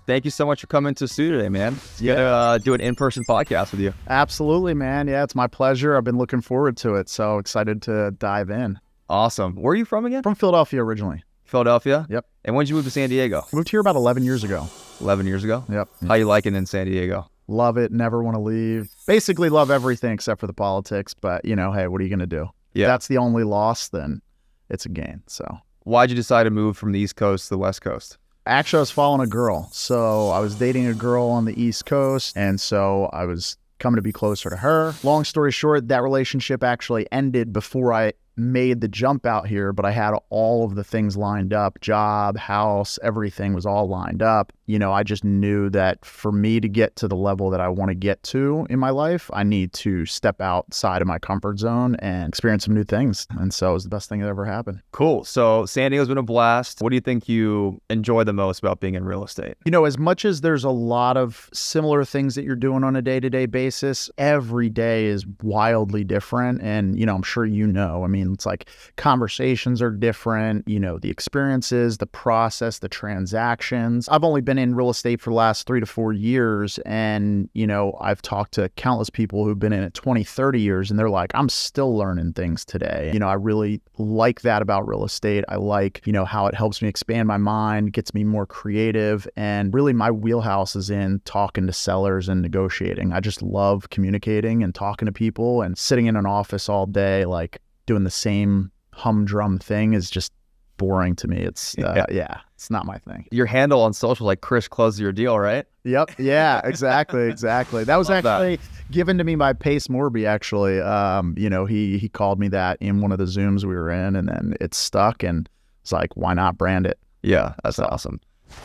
Thank you so much for coming to the studio today, man. To do an in-person podcast with you. Absolutely, man. Yeah, it's my pleasure. I've been looking forward to it. So excited to dive in. Awesome. Where are you from again? From Philadelphia originally. Philadelphia? Yep. And when did you move to San Diego? Moved here about 11 years ago. 11 years ago? Yep. How you liking in San Diego? Love it. Never want to leave. Basically love everything except for the politics. But, you know, hey, what are you going to do? Yeah. If that's the only loss, then it's a gain. So why'd you decide to move from the East Coast to the West Coast? actually, I was following a girl. So I was dating a girl on the East Coast. And so I was coming to be closer to her. Long story short, that relationship actually ended before I made the jump out here, but I had all of the things lined up, job, house, everything was all lined up. You know, I just knew that for me to get to the level that I want to get to in my life, I need to step outside of my comfort zone and experience some new things. And so it was the best thing that ever happened. Cool. So San Diego's been a blast. What do you think you enjoy the most about being in real estate? You know, as much as there's a lot of similar things that you're doing on a day-to-day basis, every day is wildly different. And, you know, I'm sure you know, I mean, it's like conversations are different, you know, the experiences, the process, the transactions. I've only been in real estate for the last 3 to 4 years. And, you know, I've talked to countless people who've been in it 20, 30 years, and they're like, I'm still learning things today. You know, I really like that about real estate. I like, you know, how it helps me expand my mind, gets me more creative. And really my wheelhouse is in talking to sellers and negotiating. I just love communicating and talking to people, and sitting in an office all day, like doing the same humdrum thing is just boring to me. It's it's not my thing. Your handle on social, like Chris closes your deal, right? Yep. Yeah, exactly. That was actually given to me by Pace Morby, actually. You know, he called me that in one of the Zooms we were in, and then it stuck, and it's like, why not brand it? Yeah, that's awesome.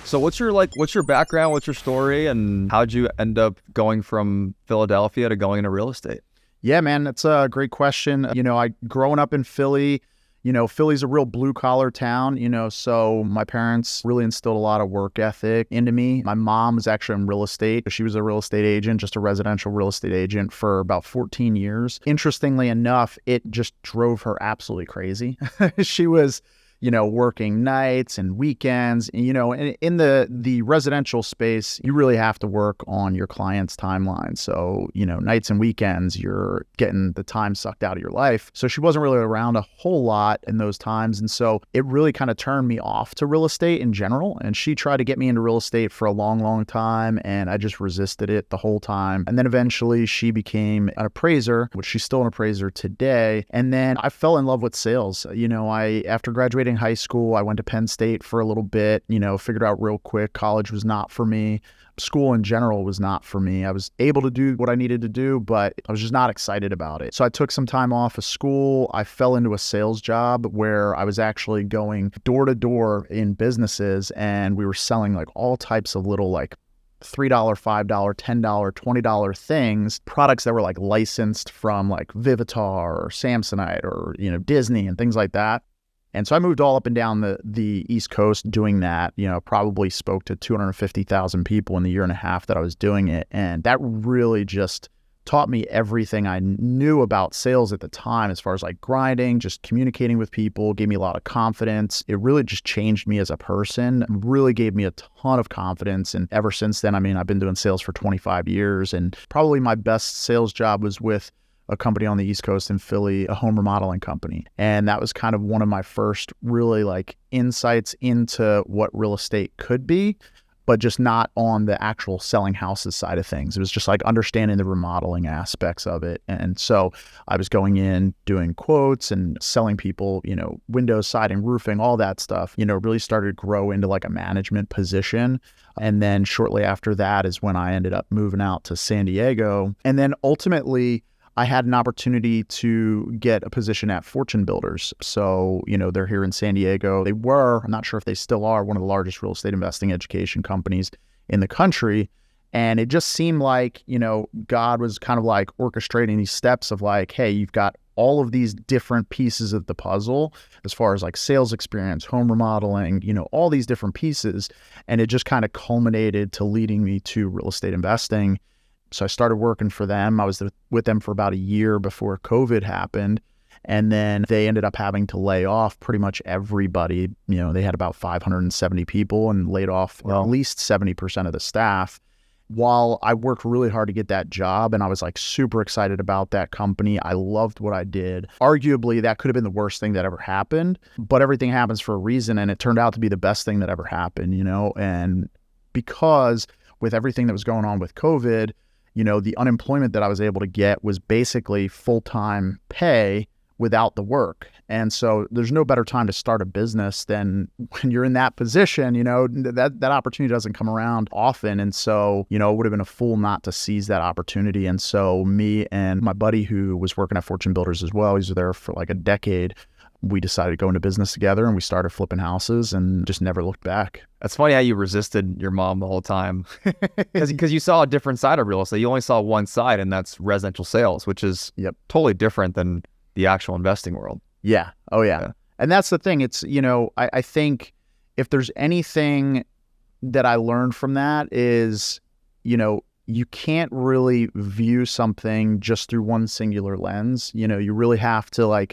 So what's your background, what's your story, and how'd you end up going from Philadelphia to going into real estate? Yeah, man, that's a great question. You know, growing up in Philly, you know, Philly's a real blue collar town, you know, so my parents really instilled a lot of work ethic into me. My mom was actually in real estate. She was a real estate agent, just a residential real estate agent for about 14 years. Interestingly enough, it just drove her absolutely crazy. She was, you know, working nights and weekends, you know, and in the residential space, you really have to work on your client's timeline. So, you know, nights and weekends, you're getting the time sucked out of your life. So she wasn't really around a whole lot in those times. And so it really kind of turned me off to real estate in general. And she tried to get me into real estate for a long, long time. And I just resisted it the whole time. And then eventually she became an appraiser, which she's still an appraiser today. And then I fell in love with sales. You know, after graduating high school, I went to Penn State for a little bit, you know, figured out real quick college was not for me. School in general was not for me. I was able to do what I needed to do, but I was just not excited about it. So I took some time off of school. I fell into a sales job where I was actually going door to door in businesses, and we were selling like all types of little like $3, $5, $10, $20 things, products that were like licensed from like Vivitar or Samsonite or, you know, Disney and things like that. And so I moved all up and down the East Coast doing that, you know, probably spoke to 250,000 people in the year and a half that I was doing it. And that really just taught me everything I knew about sales at the time, as far as like grinding, just communicating with people, gave me a lot of confidence. It really just changed me as a person, really gave me a ton of confidence. And ever since then, I mean, I've been doing sales for 25 years, and probably my best sales job was with a company on the East Coast in Philly, a home remodeling company. And that was kind of one of my first really like insights into what real estate could be, but just not on the actual selling houses side of things. It was just like understanding the remodeling aspects of it. And so I was going in, doing quotes and selling people, you know, windows, siding, roofing, all that stuff, you know, really started to grow into like a management position. And then shortly after that is when I ended up moving out to San Diego. And then ultimately, I had an opportunity to get a position at Fortune Builders. So, you know, they're here in San Diego. They were, I'm not sure if they still are, one of the largest real estate investing education companies in the country. And it just seemed like, you know, God was kind of like orchestrating these steps of like, hey, you've got all of these different pieces of the puzzle as far as like sales experience, home remodeling, you know, all these different pieces. And it just kind of culminated to leading me to real estate investing. So I started working for them. I was with them for about a year before COVID happened. And then they ended up having to lay off pretty much everybody. They had about 570 people and laid off at least 70% of the staff. While I worked really hard to get that job and I was like super excited about that company, I loved what I did. Arguably, that could have been the worst thing that ever happened, but everything happens for a reason. And it turned out to be the best thing that ever happened, and because with everything that was going on with COVID, the unemployment that I was able to get was basically full-time pay without the work. And so there's no better time to start a business than when you're in that position. That opportunity doesn't come around often. And so, it would have been a fool not to seize that opportunity. And so me and my buddy who was working at Fortune Builders as well, he was there for like a decade, we decided to go into business together and we started flipping houses and just never looked back. That's funny how you resisted your mom the whole time because you saw a different side of real estate. You only saw one side, and that's residential sales, which is totally different than the actual investing world. Yeah. Oh, yeah. And that's the thing. It's, I think if there's anything that I learned from that is, you can't really view something just through one singular lens. You really have to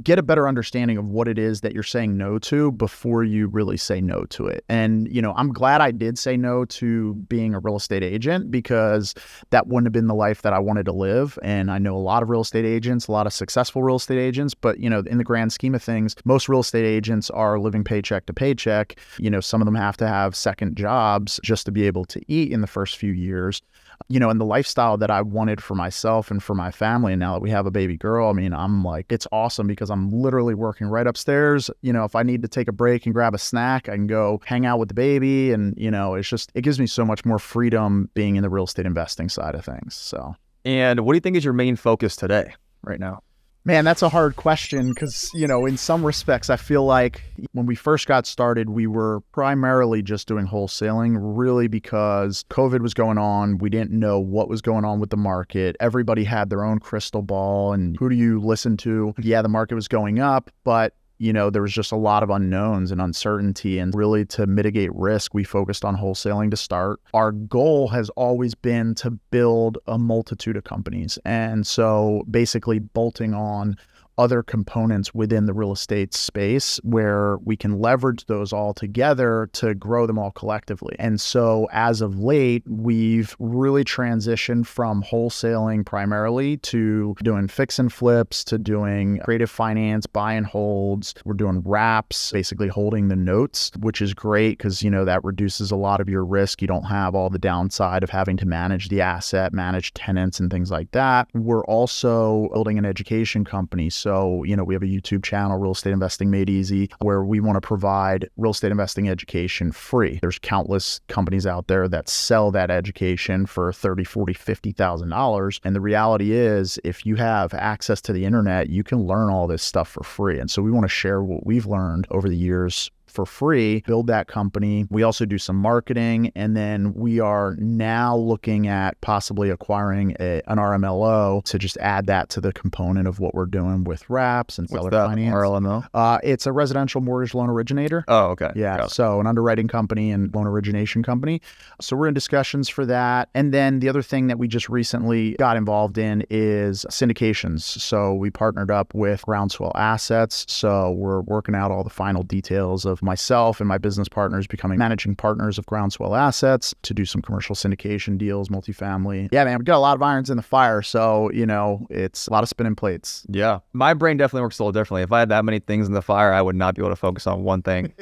get a better understanding of what it is that you're saying no to before you really say no to it. And, I'm glad I did say no to being a real estate agent because that wouldn't have been the life that I wanted to live. And I know a lot of real estate agents, a lot of successful real estate agents, but, in the grand scheme of things, most real estate agents are living paycheck to paycheck. Some of them have to have second jobs just to be able to eat in the first few years. And the lifestyle that I wanted for myself and for my family. And now that we have a baby girl, I'm like, it's awesome because I'm literally working right upstairs. If I need to take a break and grab a snack, I can go hang out with the baby. And, it gives me so much more freedom being in the real estate investing side of things. So. And what do you think is your main focus today, right now? Man, that's a hard question because, in some respects, I feel like when we first got started, we were primarily just doing wholesaling, really because COVID was going on. We didn't know what was going on with the market. Everybody had their own crystal ball. And who do you listen to? Yeah, the market was going up, but there was just a lot of unknowns and uncertainty. And really to mitigate risk, we focused on wholesaling to start. Our goal has always been to build a multitude of companies. And so basically bolting on other components within the real estate space where we can leverage those all together to grow them all collectively. And so as of late, we've really transitioned from wholesaling primarily to doing fix and flips, to doing creative finance, buy and holds. We're doing wraps, basically holding the notes, which is great because, that reduces a lot of your risk. You don't have all the downside of having to manage the asset, manage tenants and things like that. We're also building an education company. So, we have a YouTube channel, Real Estate Investing Made Easy, where we want to provide real estate investing education free. There's countless companies out there that sell that education for $30,000, $40,000, $50,000. And the reality is, if you have access to the internet, you can learn all this stuff for free. And so we want to share what we've learned over the years for free, build that company. We also do some marketing, and then we are now looking at possibly acquiring an RMLO to just add that to the component of what we're doing with wraps and seller finance. RMLO? It's a residential mortgage loan originator. Oh, okay. Yeah, so an underwriting company and loan origination company. So we're in discussions for that. And then the other thing that we just recently got involved in is syndications. So we partnered up with Groundswell Assets. So we're working out all the final details of myself and my business partners becoming managing partners of Groundswell Assets to do some commercial syndication deals, multifamily. Yeah, man, we've got a lot of irons in the fire. So, it's a lot of spinning plates. Yeah. My brain definitely works a little differently. If I had that many things in the fire, I would not be able to focus on one thing.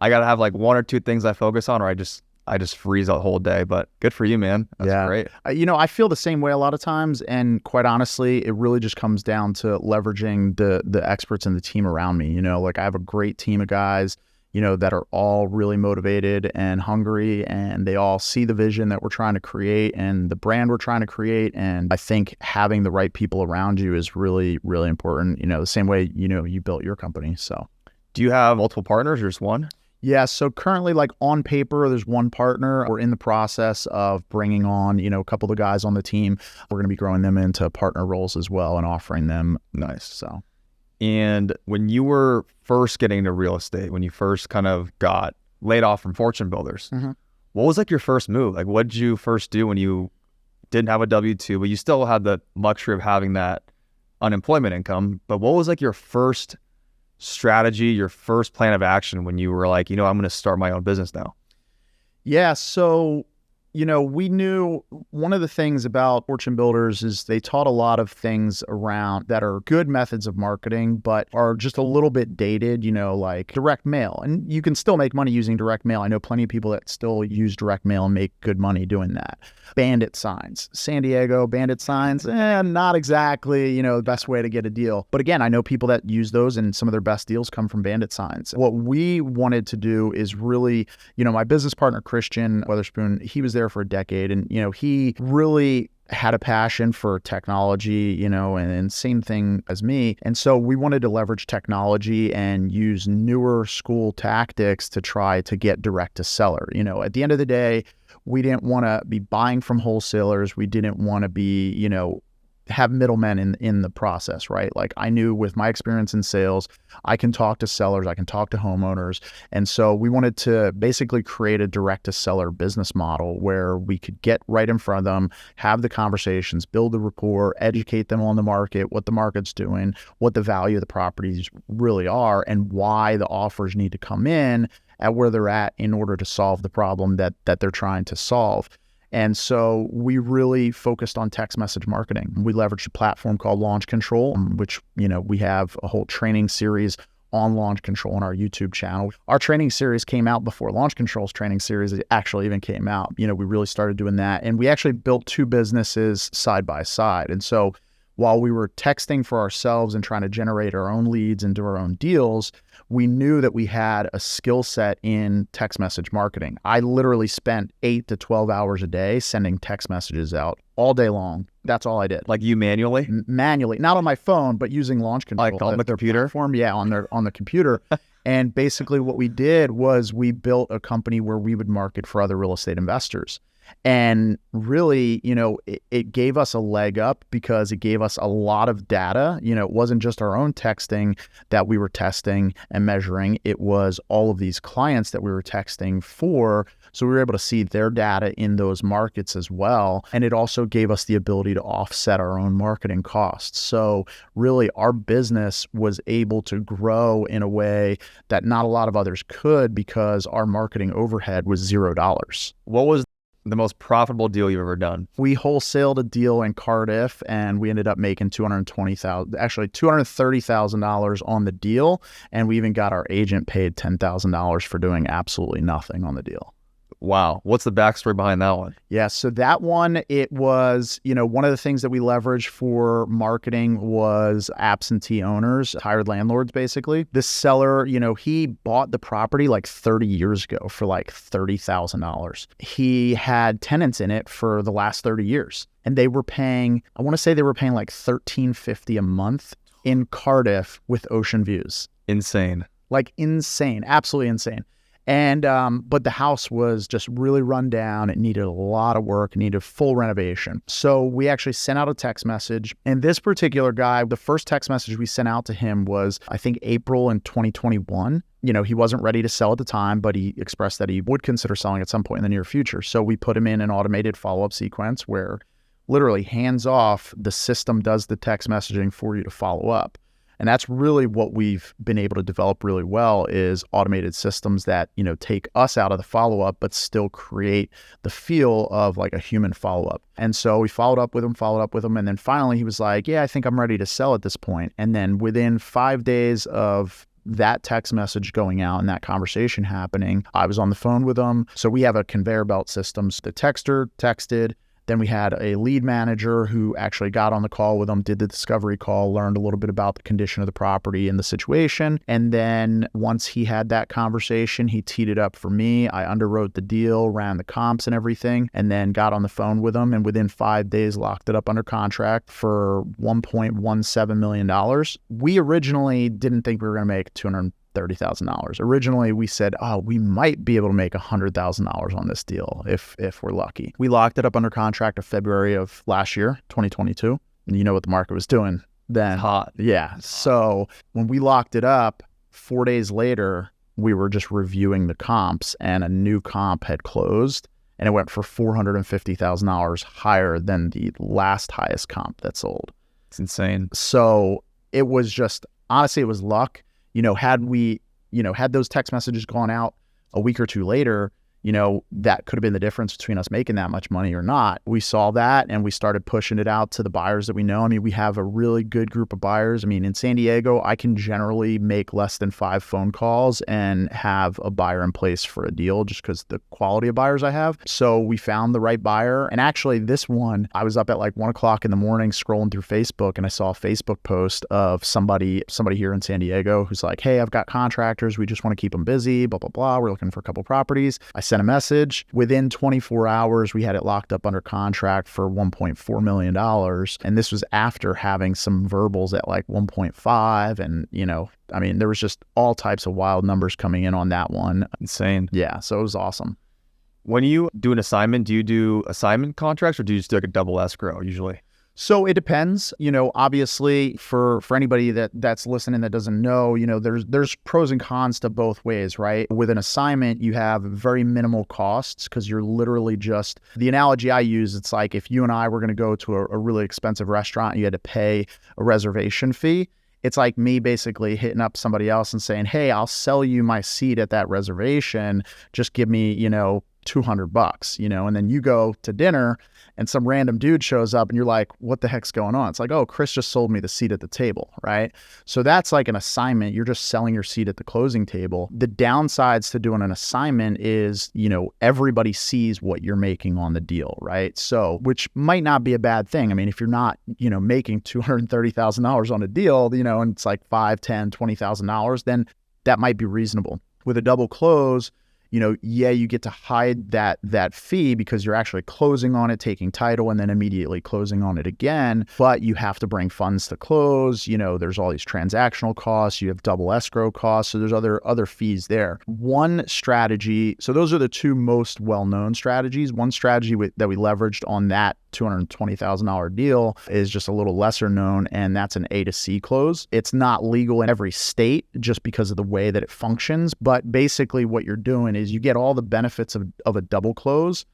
I got to have one or two things I focus on, or I just freeze the whole day. But good for you, man. That's great. I feel the same way a lot of times. And quite honestly, it really just comes down to leveraging the experts and the team around me. I have a great team of guys, that are all really motivated and hungry, and they all see the vision that we're trying to create and the brand we're trying to create. And I think having the right people around you is really, really important, the same way, you built your company. So do you have multiple partners or just one? Yeah. So currently, on paper, there's one partner. We're in the process of bringing on, a couple of the guys on the team. We're going to be growing them into partner roles as well and offering them. Nice. So, and when you were first getting into real estate, when you first kind of got laid off from Fortune Builders, what was your first move? What did you first do when you didn't have a W-2, but you still had the luxury of having that unemployment income, but what was like your first strategy, your first plan of action when you were like, I'm going to start my own business now? Yeah. So, we knew one of the things about Fortune Builders is they taught a lot of things around that are good methods of marketing, but are just a little bit dated, like direct mail. And you can still make money using direct mail. I know plenty of people that still use direct mail and make good money doing that. Bandit signs, San Diego bandit signs, not exactly, the best way to get a deal. But again, I know people that use those and some of their best deals come from bandit signs. What we wanted to do is really, my business partner, Christian Weatherspoon, he was there for a decade, and he really had a passion for technology, and same thing as me. And so we wanted to leverage technology and use newer school tactics to try to get direct to seller. At the end of the day, we didn't want to be buying from wholesalers. We didn't want to be, have middlemen in the process, right? Like I knew with my experience in sales, I can talk to sellers, I can talk to homeowners. And so we wanted to basically create a direct to seller business model where we could get right in front of them, have the conversations, build the rapport, educate them on the market, what the market's doing, what the value of the properties really are, and why the offers need to come in at where they're at in order to solve the problem that they're trying to solve. And so we really focused on text message marketing. We leveraged a platform called Launch Control, which, we have a whole training series on Launch Control on our YouTube channel. Our training series came out before Launch Control's training series actually even came out. We really started doing that. And we actually built two businesses side by side. And so while we were texting for ourselves and trying to generate our own leads and do our own deals, we knew that we had a skill set in text message marketing. I literally spent 8 to 12 hours a day sending text messages out all day long. That's all I did. Like you manually? Manually, not on my phone, but using Launch Control. Like on the computer? Platform. Yeah, on the computer. And basically what we did was we built a company where we would market for other real estate investors. And really, it gave us a leg up because it gave us a lot of data. It wasn't just our own texting that we were testing and measuring. It was all of these clients that we were texting for. So we were able to see their data in those markets as well. And it also gave us the ability to offset our own marketing costs. So really, our business was able to grow in a way that not a lot of others could because our marketing overhead was $0. What was the most profitable deal you've ever done? We wholesaled a deal in Cardiff and we ended up making $230,000 on the deal. And we even got our agent paid $10,000 for doing absolutely nothing on the deal. Wow. What's the backstory behind that one? Yeah. So that one, it was, one of the things that we leveraged for marketing was absentee owners, hired landlords, basically. This seller, he bought the property like 30 years ago for like $30,000. He had tenants in it for the last 30 years. And they were paying, I want to say they were paying like $13.50 a month in Cardiff with ocean views. Insane. Like insane. Absolutely insane. And, but the house was just really run down. It needed a lot of work, it needed full renovation. So we actually sent out a text message. And this particular guy, the first text message we sent out to him was, I think, April in 2021. He wasn't ready to sell at the time, but he expressed that he would consider selling at some point in the near future. So we put him in an automated follow-up sequence where literally hands off, the system does the text messaging for you to follow up. And that's really what we've been able to develop really well is automated systems that, take us out of the follow-up, but still create the feel of like a human follow-up. And so we followed up with him. And then finally he was like, yeah, I think I'm ready to sell at this point. And then within 5 days of that text message going out and that conversation happening, I was on the phone with him. So we have a conveyor belt system. So the texter texted. Then we had a lead manager who actually got on the call with them, did the discovery call, learned a little bit about the condition of the property and the situation. And then once he had that conversation, he teed it up for me. I underwrote the deal, ran the comps and everything, and then got on the phone with him. And within 5 days, locked it up under contract for $1.17 million. We originally didn't think we were going to make $230,000. Originally, we said, we might be able to make $100,000 on this deal if we're lucky. We locked it up under contract of February of last year, 2022. And you know what the market was doing then. Hot. Yeah. So when we locked it up, 4 days later, we were just reviewing the comps and a new comp had closed and it went for $450,000 higher than the last highest comp that sold. It's insane. So it was just, honestly, it was luck. Had those text messages gone out a week or two later, that could have been the difference between us making that much money or not. We saw that and we started pushing it out to the buyers that we know. I mean, we have a really good group of buyers. I mean, in San Diego, I can generally make less than 5 phone calls and have a buyer in place for a deal just because the quality of buyers I have. So we found the right buyer. And actually this one, I was up at like 1 o'clock in the morning scrolling through Facebook and I saw a Facebook post of somebody here in San Diego who's like, hey, I've got contractors. We just want to keep them busy, blah, blah, blah. We're looking for a couple properties. I sent a message. Within 24 hours, we had it locked up under contract for $1.4 million. And this was after having some verbals at like 1.5. And, there was just all types of wild numbers coming in on that one. Insane. Yeah. So it was awesome. When you do an assignment, do you do assignment contracts or do you just do like a double escrow usually? So it depends, obviously for anybody that's listening that doesn't know, there's pros and cons to both ways, right? With an assignment, you have very minimal costs because you're literally just, the analogy I use, it's like if you and I were going to go to a really expensive restaurant, you had to pay a reservation fee. It's like me basically hitting up somebody else and saying, hey, I'll sell you my seat at that reservation. Just give me, $200, and then you go to dinner and some random dude shows up and you're like, what the heck's going on? It's like, oh, Chris just sold me the seat at the table, right? So that's like an assignment. You're just selling your seat at the closing table. The downsides to doing an assignment is, everybody sees what you're making on the deal, right? So, which might not be a bad thing. I mean, if you're not, making $230,000 on a deal, and it's like $5, $10, $20,000, then that might be reasonable. With a double close, you get to hide that fee because you're actually closing on it, taking title, and then immediately closing on it again. But you have to bring funds to close. There's all these transactional costs. You have double escrow costs. So there's other fees there. One strategy. So those are the two most well-known strategies. One strategy that we leveraged on that $220,000 deal is just a little lesser known, and that's an A to C close. It's not legal in every state just because of the way that it functions, but basically what you're doing is you get all the benefits of a double close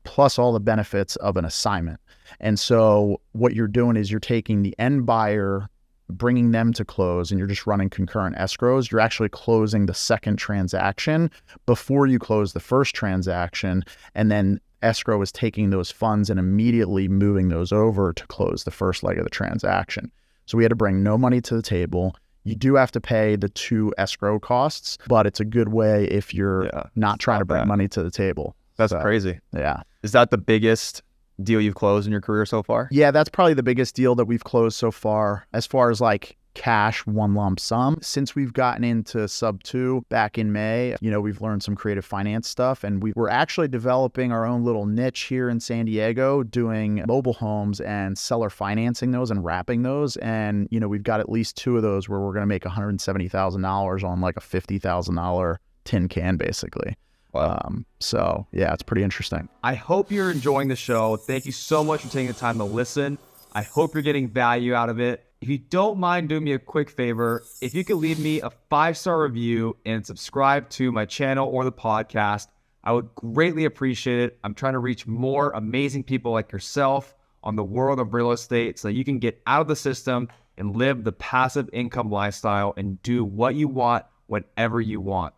plus all the benefits of an assignment. And so what you're doing is you're taking the end buyer, bringing them to close, and you're just running concurrent escrows. You're actually closing the second transaction before you close the first transaction, and then escrow is taking those funds and immediately moving those over to close the first leg of the transaction. So we had to bring no money to the table. You do have to pay the 2 escrow costs, but it's a good way if you're not trying to bring money to the table. That's crazy. Yeah. Is that the biggest deal you've closed in your career so far? Yeah, that's probably the biggest deal that we've closed so far as as like cash, one lump sum. Since we've gotten into sub 2 back in May, we've learned some creative finance stuff, and we're actually developing our own little niche here in San Diego, doing mobile homes and seller financing those and wrapping those. And, we've got at least 2 of those where we're going to make $170,000 on like a $50,000 tin can, basically. Wow. So yeah, it's pretty interesting. I hope you're enjoying the show. Thank you so much for taking the time to listen. I hope you're getting value out of it. If you don't mind doing me a quick favor, if you could leave me a 5-star review and subscribe to my channel or the podcast, I would greatly appreciate it. I'm trying to reach more amazing people like yourself on the world of real estate so that you can get out of the system and live the passive income lifestyle and do what you want whenever you want.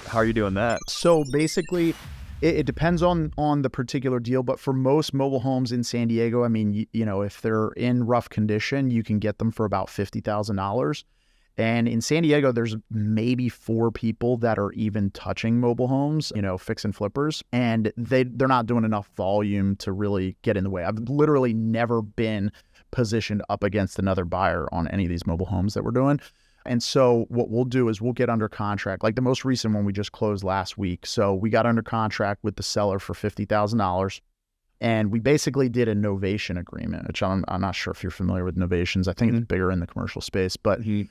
How are you doing that? So basically, it depends on the particular deal, but for most mobile homes in San Diego, I mean, if they're in rough condition, you can get them for about $50,000. And in San Diego, there's maybe 4 people that are even touching mobile homes, fix and flippers, and they're not doing enough volume to really get in the way. I've literally never been positioned up against another buyer on any of these mobile homes that we're doing. And so what we'll do is we'll get under contract, like the most recent one we just closed last week. So we got under contract with the seller for $50,000. And we basically did a novation agreement, which I'm not sure if you're familiar with novations. I think it's bigger in the commercial space, but we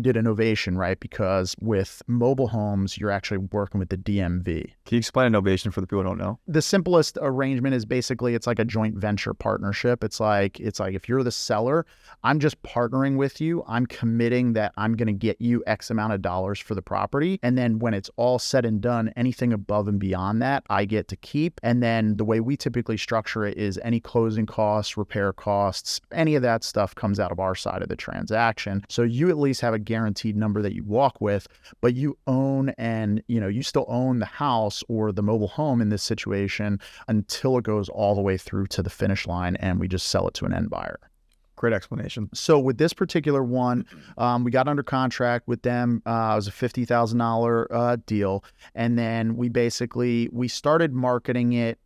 did a novation, right? Because with mobile homes, you're actually working with the DMV. Can you explain a novation for the people who don't know? The simplest arrangement is basically it's like a joint venture partnership. It's like if you're the seller, I'm just partnering with you. I'm committing that I'm going to get you X amount of dollars for the property. And then when it's all said and done, anything above and beyond that, I get to keep. And then the way we typically typically structure it is any closing costs, repair costs, any of that stuff comes out of our side of the transaction. So you at least have a guaranteed number that you walk with, but you own and, you still own the house or the mobile home in this situation until it goes all the way through to the finish line and we just sell it to an end buyer. Great explanation. So with this particular one, we got under contract with them. It was a $50,000 deal. And then we started marketing it.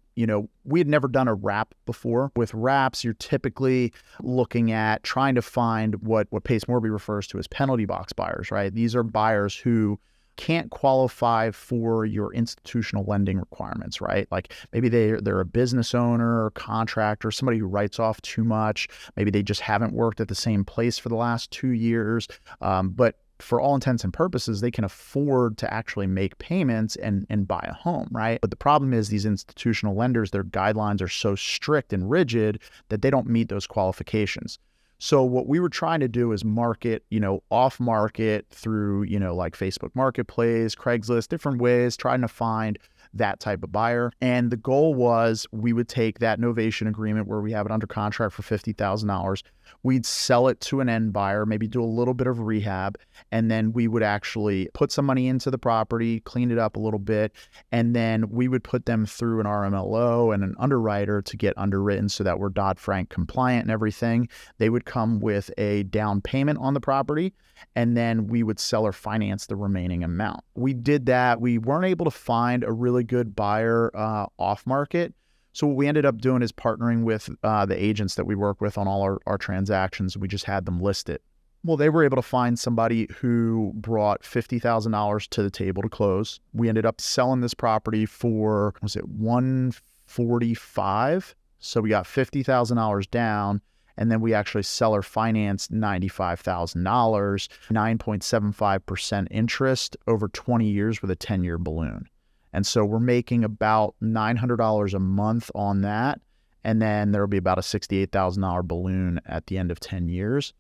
We had never done a wrap before. With wraps, you're typically looking at trying to find what Pace Morby refers to as penalty box buyers, right? These are buyers who can't qualify for your institutional lending requirements, right? Like maybe they're a business owner or contractor, somebody who writes off too much. Maybe they just haven't worked at the same place for the last 2 years. But for all intents and purposes, they can afford to actually make payments and buy a home, right? But the problem is these institutional lenders, their guidelines are so strict and rigid that they don't meet those qualifications. So what we were trying to do is market, off market through, like Facebook Marketplace, Craigslist, different ways, trying to find that type of buyer. And the goal was we would take that novation agreement where we have it under contract for $50,000. We'd sell it to an end buyer, maybe do a little bit of rehab, and then we would actually put some money into the property, clean it up a little bit, and then we would put them through an RMLO and an underwriter to get underwritten so that we're Dodd-Frank compliant and everything. They would come with a down payment on the property, and then we would sell or finance the remaining amount. We did that. We weren't able to find a really good buyer off market. So what we ended up doing is partnering with the agents that we work with on all our transactions. We just had them list it. Well, they were able to find somebody who brought $50,000 to the table to close. We ended up selling this property for, was it $145,000? So we got $50,000 down. And then we actually seller financed $95,000, 9.75% interest over 20 years with a 10-year balloon. And so we're making about $900 a month on that. And then there'll be about a $68,000 balloon at the end of 10 years.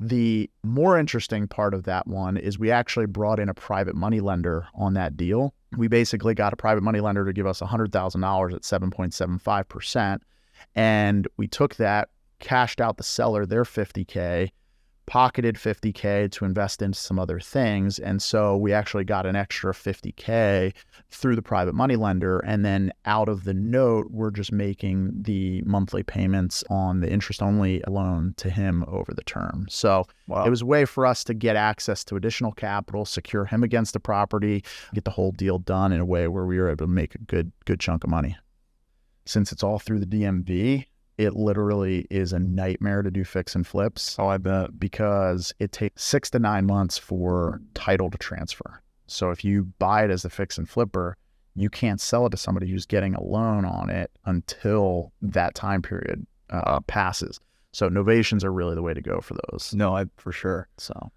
The more interesting part of that one is we actually brought in a private money lender on that deal. We basically got a private money lender to give us $100,000 at 7.75%. And we took that, cashed out the seller their $50K, pocketed $50K to invest into some other things. And so we actually got an extra $50K through the private money lender. And then out of the note, we're just making the monthly payments on the interest only loan to him over the term. So It was a way for us to get access to additional capital, secure him against the property, get the whole deal done in a way where we were able to make a good chunk of money. Since it's all through the DMV, it literally is a nightmare to do fix and flips. Oh, I bet. Because it takes 6 to 9 months for title to transfer. So if you buy it as a fix and flipper, you can't sell it to somebody who's getting a loan on it until that time period passes. So novations are really the way to go for those. No, for sure. So,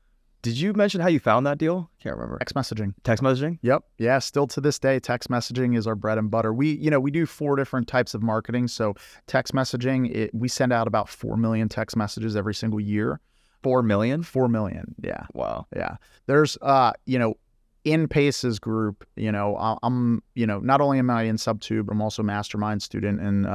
did you mention how you found that deal? Can't remember. text messaging. Text messaging? Yep. Yeah. Still to this day, text messaging is our bread and butter. We do 4 different types of marketing. So text messaging, we send out about 4 million text messages every single year. 4 million? 4 million. Yeah. Wow. Yeah. There's, in Pace's group, I'm, not only am I in Subtube, but I'm also a mastermind student and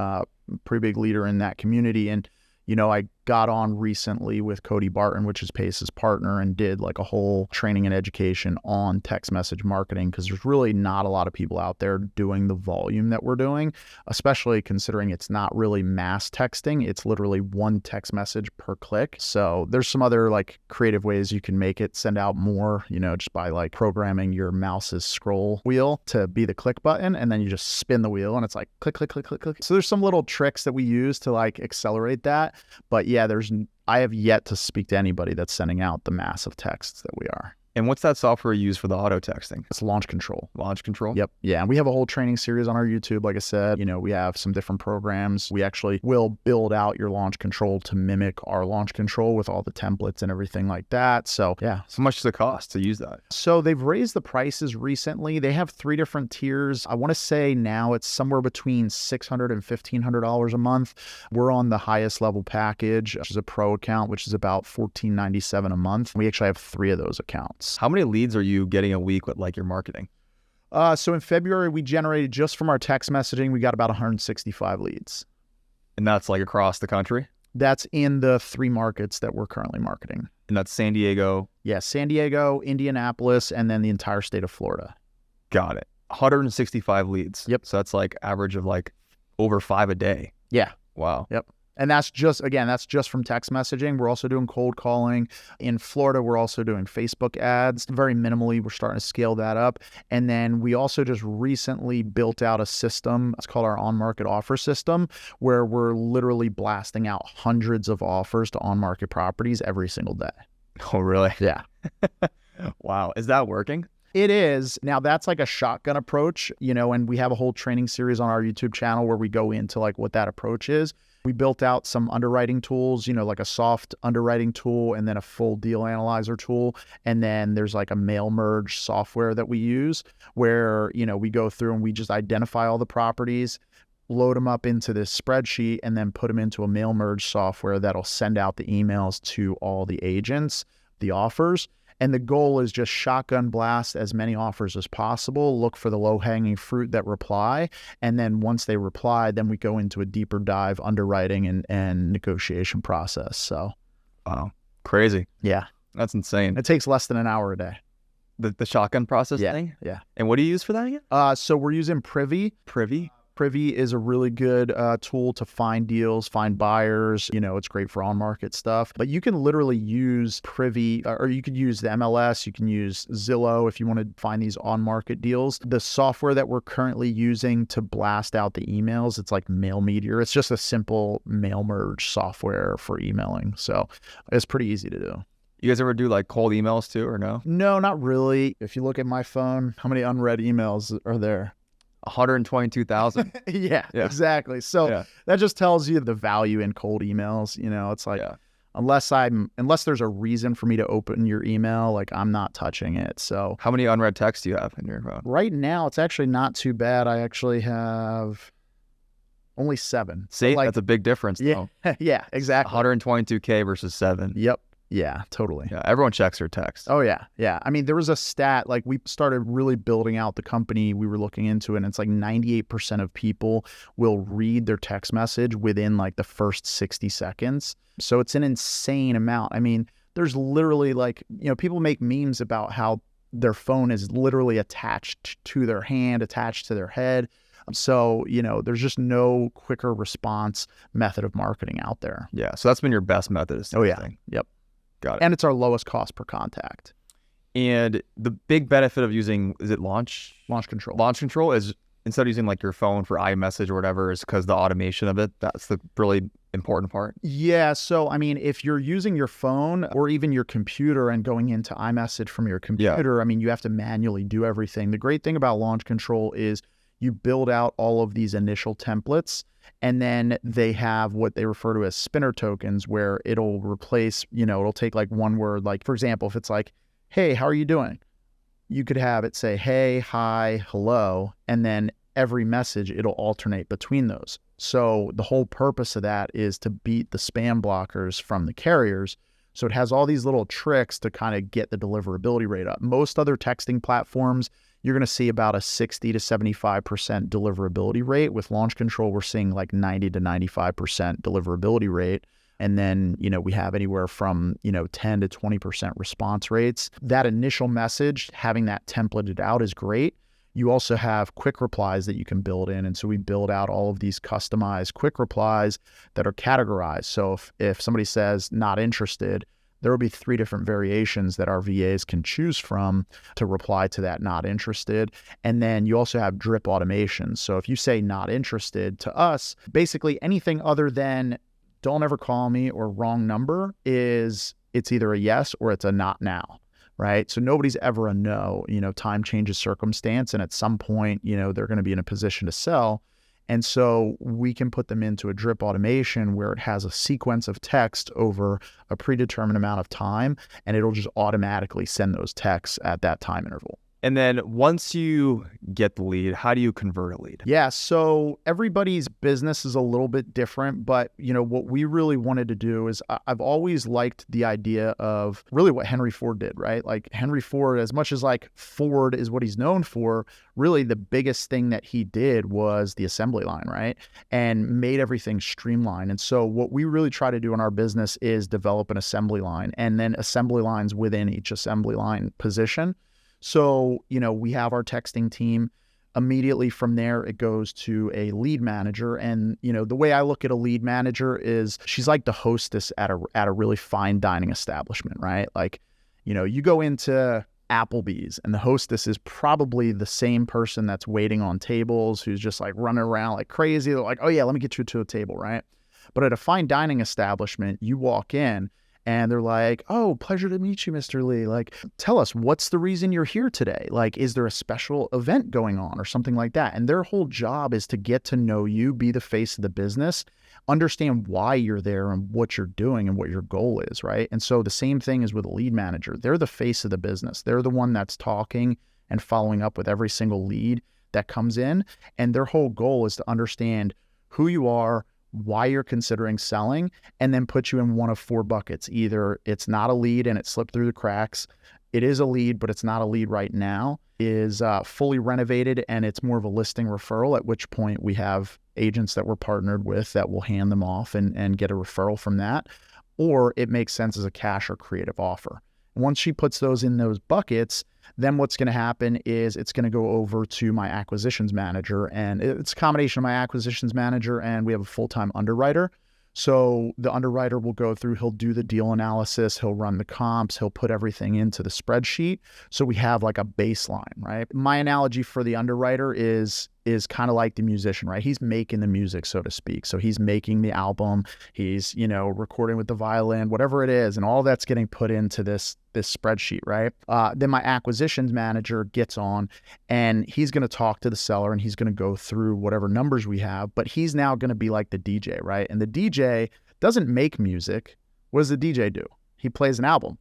pretty big leader in that community. And, I got on recently with Cody Barton, which is Pace's partner, and did like a whole training and education on text message marketing because there's really not a lot of people out there doing the volume that we're doing, especially considering it's not really mass texting. It's literally one text message per click. So there's some other like creative ways you can make it send out more, just by like programming your mouse's scroll wheel to be the click button, and then you just spin the wheel and it's like click, click, click, click, click. So there's some little tricks that we use to like accelerate that. But yeah, I have yet to speak to anybody that's sending out the massive texts that we are. And what's that software you use for the auto texting? It's Launch Control. Launch Control? Yep. Yeah. And we have a whole training series on our YouTube. Like I said, we have some different programs. We actually will build out your Launch Control to mimic our Launch Control with all the templates and everything like that. So yeah. So much does it cost to use that? So they've raised the prices recently. They have 3 different tiers. I want to say now it's somewhere between $600 and $1,500 a month. We're on the highest level package, which is a pro account, which is about $14.97 a month. We actually have 3 of those accounts. How many leads are you getting a week with like your marketing? So in February, we generated just from our text messaging, we got about 165 leads. And that's like across the country? That's in the 3 markets that we're currently marketing. And that's San Diego. Yeah, San Diego, Indianapolis, and then the entire state of Florida. Got it. 165 leads. Yep. So that's like average of like over 5 a day. Yeah. Wow. Yep. And that's just from text messaging. We're also doing cold calling. In Florida, we're also doing Facebook ads. Very minimally, we're starting to scale that up. And then we also just recently built out a system. It's called our on-market offer system, where we're literally blasting out hundreds of offers to on-market properties every single day. Oh, really? Yeah. Wow. Is that working? It is. Now, that's like a shotgun approach, and we have a whole training series on our YouTube channel where we go into like what that approach is. We built out some underwriting tools, like a soft underwriting tool and then a full deal analyzer tool. And then there's like a mail merge software that we use where, we go through and we just identify all the properties, load them up into this spreadsheet, and then put them into a mail merge software that'll send out the emails to all the agents, the offers. And the goal is just shotgun blast as many offers as possible, look for the low-hanging fruit that reply, and then once they reply, then we go into a deeper dive underwriting and negotiation process. So, wow, crazy. Yeah. That's insane. It takes less than an hour a day. The shotgun process thing? Yeah. And what do you use for that again? So we're using Privy. Privy is a really good tool to find deals, find buyers. It's great for on-market stuff. But you can literally use Privy, or you could use the MLS. You can use Zillow if you want to find these on-market deals. The software that we're currently using to blast out the emails, it's like Mail Meteor. It's just a simple mail merge software for emailing. So it's pretty easy to do. You guys ever do like cold emails too, or no? No, not really. If you look at my phone, how many unread emails are there? 122,000. Yeah, exactly. So that just tells you the value in cold emails. It's like, unless there's a reason for me to open your email, like I'm not touching it. So how many unread texts do you have in your phone? Right now, it's actually not too bad. I actually have only 7. See, that's a big difference. Yeah, though. Yeah, exactly. 122K versus 7. Yep. Yeah, totally. Yeah, everyone checks their text. Oh, yeah. Yeah. I mean, there was a stat, like we started really building out the company. We were looking into it, and it's like 98% of people will read their text message within like the first 60 seconds. So it's an insane amount. I mean, there's literally like, people make memes about how their phone is literally attached to their hand, attached to their head. So, there's just no quicker response method of marketing out there. Yeah. So that's been your best method. Oh, yeah. Yep. Got it. And it's our lowest cost per contact. And the big benefit of using, is it Launch Control? Launch Control is instead of using like your phone for iMessage or whatever, is because the automation of it, that's the really important part. Yeah. So, I mean, if you're using your phone or even your computer and going into iMessage from your computer, I mean, you have to manually do everything. The great thing about Launch Control is you build out all of these initial templates, and then they have what they refer to as spinner tokens, where it'll replace, it'll take like one word. Like, for example, if it's like, hey, how are you doing? You could have it say, hey, hi, hello, and then every message, it'll alternate between those. So the whole purpose of that is to beat the spam blockers from the carriers. So it has all these little tricks to kind of get the deliverability rate up. Most other texting platforms, you're going to see about a 60 to 75% deliverability rate. With Launch Control, we're seeing like 90 to 95% deliverability rate. And then, we have anywhere from, 10 to 20% response rates. That initial message, having that templated out is great. You also have quick replies that you can build in. And so we build out all of these customized quick replies that are categorized. So if somebody says not interested, there will be 3 different variations that our VAs can choose from to reply to that not interested. And then you also have drip automation. So if you say not interested to us, basically anything other than don't ever call me or wrong number it's either a yes or it's a not now, right? So nobody's ever a no. Time changes circumstance, and at some point, they're going to be in a position to sell. And so we can put them into a drip automation where it has a sequence of text over a predetermined amount of time, and it'll just automatically send those texts at that time interval. And then once you get the lead, how do you convert a lead? Yeah, so everybody's business is a little bit different, but what we really wanted to do is I've always liked the idea of really what Henry Ford did, right? Like Henry Ford, as much as like Ford is what he's known for, really the biggest thing that he did was the assembly line, right? And made everything streamlined. And so what we really try to do in our business is develop an assembly line and then assembly lines within each assembly line position. So, we have our texting team. Immediately from there, it goes to a lead manager. And, the way I look at a lead manager is she's like the hostess at a really fine dining establishment, right? Like, you go into Applebee's and the hostess is probably the same person that's waiting on tables, who's just like running around like crazy. They're like, oh yeah, let me get you to a table, right? But at a fine dining establishment, you walk in and they're like, oh, pleasure to meet you, Mr. Lee. Like, tell us, what's the reason you're here today? Like, is there a special event going on or something like that? And their whole job is to get to know you, be the face of the business, understand why you're there and what you're doing and what your goal is, right? And so the same thing is with a lead manager. They're the face of the business. They're the one that's talking and following up with every single lead that comes in. And their whole goal is to understand who you are, why you're considering selling, and then put you in one of four buckets. Either it's not a lead and it slipped through the cracks, it is a lead, but it's not a lead right now, is fully renovated and it's more of a listing referral, at which point we have agents that we're partnered with that will hand them off and get a referral from that, or it makes sense as a cash or creative offer. Once she puts those in those buckets, then what's going to happen is it's going to go over to my acquisitions manager, and it's a combination of my acquisitions manager and we have a full-time underwriter. So the underwriter will go through, he'll do the deal analysis, he'll run the comps, he'll put everything into the spreadsheet. So we have like a baseline, right? My analogy for the underwriter is kind of like the musician, right? He's making the music, so to speak. So he's making the album, he's, recording with the violin, whatever it is, and all that's getting put into this spreadsheet, right? Then my acquisitions manager gets on and he's going to talk to the seller and he's going to go through whatever numbers we have, but he's now going to be like the DJ, right? And the DJ doesn't make music. What does the DJ do? He plays an album.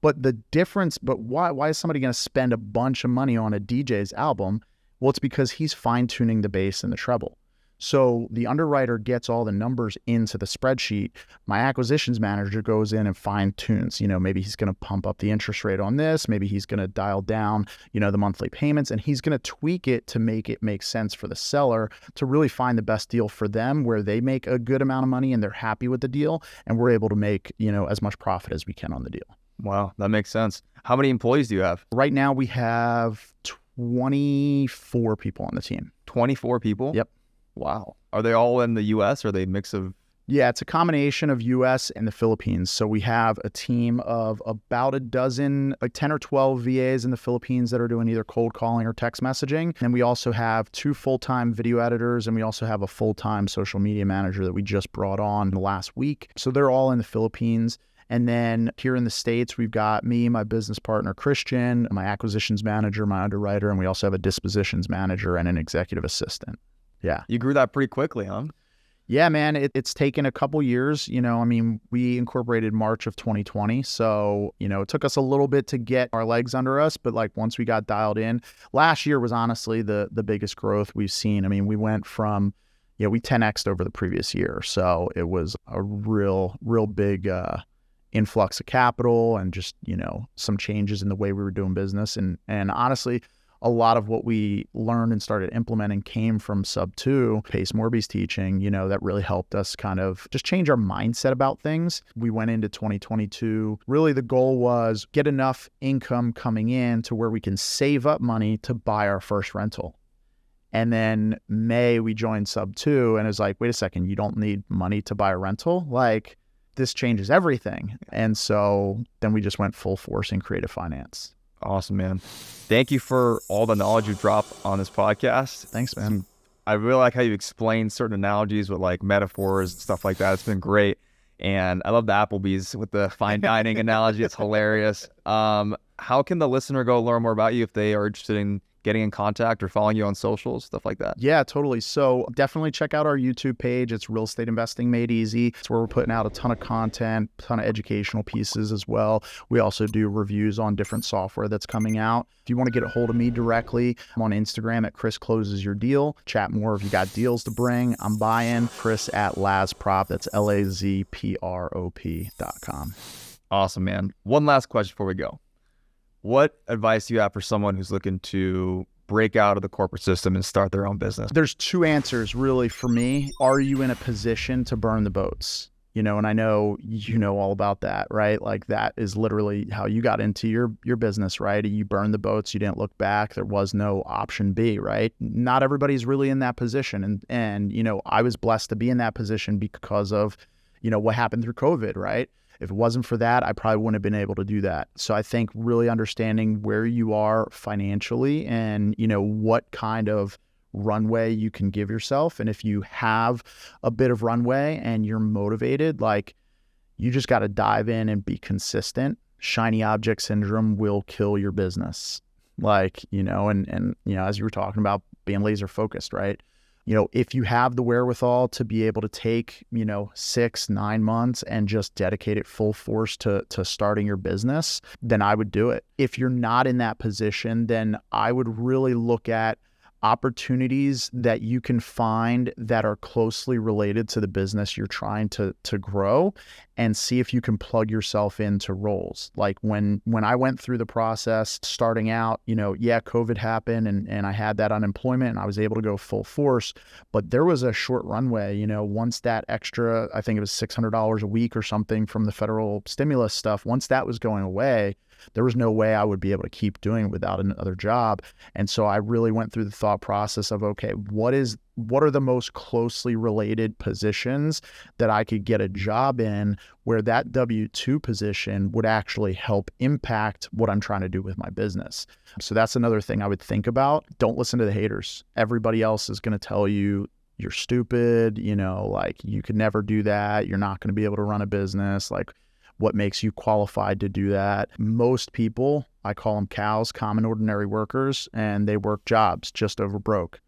But why is somebody going to spend a bunch of money on a DJ's album? Well, it's because he's fine-tuning the bass and the treble. So the underwriter gets all the numbers into the spreadsheet. My acquisitions manager goes in and fine-tunes. Maybe he's going to pump up the interest rate on this. Maybe he's going to dial down, the monthly payments, and he's going to tweak it to make it make sense for the seller to really find the best deal for them, where they make a good amount of money and they're happy with the deal, and we're able to make, as much profit as we can on the deal. Wow, that makes sense. How many employees do you have? Right now we have 24 people on the team. 24 people? Yep. Wow. Are they all in the U.S. or are they a mix of? Yeah, it's a combination of U.S. and the Philippines. So we have a team of about a dozen, like 10 or 12 VAs in the Philippines that are doing either cold calling or text messaging. And we also have 2 full-time video editors, and we also have a full-time social media manager that we just brought on the last week. So they're all in the Philippines. And then here in the States, we've got me, my business partner, Christian, my acquisitions manager, my underwriter, and we also have a dispositions manager and an executive assistant. Yeah. You grew that pretty quickly, huh? Yeah, man, it's taken a couple years. We incorporated March of 2020. So, it took us a little bit to get our legs under us. But like once we got dialed in, last year was honestly the biggest growth we've seen. We went from, we 10x'd over the previous year. So it was a real big influx of capital and just, some changes in the way we were doing business. And honestly, a lot of what we learned and started implementing came from Sub 2, Pace Morby's teaching, that really helped us kind of just change our mindset about things. We went into 2022. Really, the goal was get enough income coming in to where we can save up money to buy our first rental. And then May, we joined Sub 2 and it was like, wait a second, you don't need money to buy a rental? Like, this changes everything. And so then we just went full force in creative finance. Awesome, man. Thank you for all the knowledge you drop on this podcast. Thanks, man. I really like how you explain certain analogies with like metaphors and stuff like that. It's been great. And I love the Applebee's with the fine dining analogy. It's hilarious. How can the listener go learn more about you if they are interested in getting in contact or following you on socials, stuff like that? Yeah, totally. So definitely check out our YouTube page. It's Real Estate Investing Made Easy. It's where we're putting out a ton of content, a ton of educational pieces as well. We also do reviews on different software that's coming out. If you want to get a hold of me directly, I'm on Instagram at Chris Closes Your Deal. Chat more if you got deals to bring. I'm buying Chris at Lazprop. That's LAZPROP.com. Awesome, man. One last question before we go. What advice do you have for someone who's looking to break out of the corporate system and start their own business? There's two answers really for me. Are you in a position to burn the boats? And I know you know all about that, right? Like that is literally how you got into your business, right? You burned the boats, you didn't look back. There was no option B, right? Not everybody's really in that position. And I was blessed to be in that position because of, what happened through COVID, right? If it wasn't for that, I probably wouldn't have been able to do that. So I think really understanding where you are financially and, what kind of runway you can give yourself. And if you have a bit of runway and you're motivated, like you just got to dive in and be consistent. Shiny object syndrome will kill your business. Like, as you were talking about being laser focused, right? If you have the wherewithal to be able to take, 6-9 months and just dedicate it full force to starting your business, then I would do it. If you're not in that position, then I would really look at opportunities that you can find that are closely related to the business you're trying to grow and see if you can plug yourself into roles. Like when I went through the process starting out, COVID happened and I had that unemployment and I was able to go full force, but there was a short runway, once that extra, I think it was $600 a week or something from the federal stimulus stuff, once that was going away, there was no way I would be able to keep doing it without another job. And so I really went through the thought process of, okay, what are the most closely related positions that I could get a job in where that W-2 position would actually help impact what I'm trying to do with my business. So that's another thing I would think about. Don't listen to the haters. Everybody else is going to tell you you're stupid, like you could never do that. You're not going to be able to run a business. Like, what makes you qualified to do that? Most people, I call them cows, common ordinary workers, and they work jobs just over broke.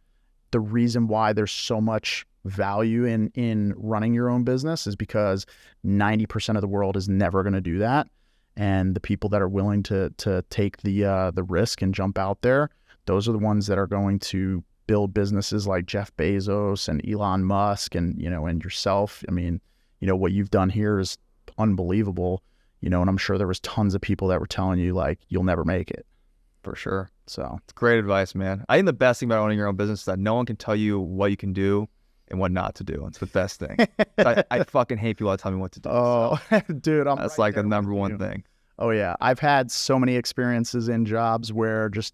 The reason why there's so much value in running your own business is because 90% of the world is never going to do that. And the people that are willing to take the risk and jump out there, those are the ones that are going to build businesses like Jeff Bezos and Elon Musk and yourself. I mean, what you've done here is unbelievable, and I'm sure there was tons of people that were telling you like you'll never make it. For sure. So it's great advice, man. I think the best thing about owning your own business is that no one can tell you what you can do and what not to do. It's the best thing. I fucking hate people that tell me what to do. Oh, so. Dude, that's right, like the number one thing. Oh yeah. I've had so many experiences in jobs where just,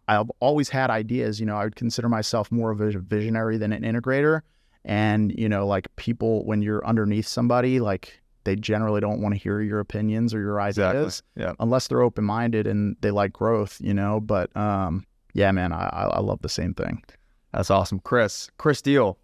I've always had ideas. I would consider myself more of a visionary than an integrator. And, like people, when you're underneath somebody, like they generally don't want to hear your opinions or your ideas, unless they're open-minded and they like growth, but yeah, man, I love the same thing. That's awesome. Chris Deal,